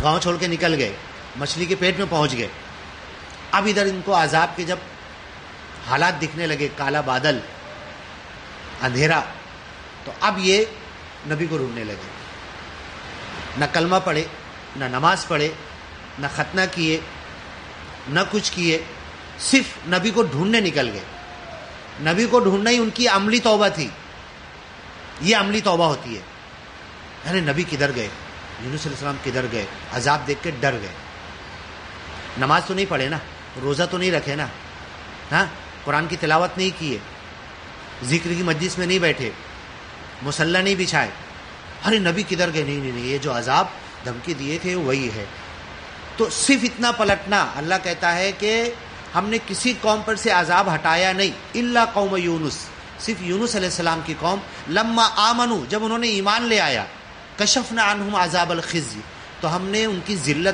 گاؤں چھوڑ کے نکل گئے, مچھلی کے پیٹ میں پہنچ گئے. اب ادھر ان کو عذاب کے جب حالات دکھنے لگے, کالا بادل, اندھیرا, تو اب یہ نبی کو ڈھونڈنے لگے. نہ کلمہ پڑھے, نہ نماز پڑھے, نہ ختنہ کیے, نہ کچھ کیے, صرف نبی کو ڈھونڈنے نکل گئے. نبی کو ڈھونڈنا ہی ان کی عملی توبہ تھی. یہ عملی توبہ ہوتی ہے. ارے نبی کدھر گئے, یونس علیہ السلام کدھر گئے, عذاب دیکھ کے ڈر گئے. نماز تو نہیں پڑھے نا, روزہ تو نہیں رکھے نا, ہاں, قرآن کی تلاوت نہیں کیے, ذکر کی مجلس میں نہیں بیٹھے, مصلی نہیں بچھائے. ارے نبی کدھر گئے, نہیں, یہ جو عذاب دھمکی دیے تھے وہی ہے. تو صرف اتنا پلٹنا. اللہ کہتا ہے کہ ہم نے کسی قوم پر سے عذاب ہٹایا نہیں, الا قوم یونس, صرف یونس علیہ السلام کی قوم. لما آمنو, جب انہوں نے ایمان لے آیا, کشفنا عنہم عذاب الخزي, تو ہم نے ان کی ذلت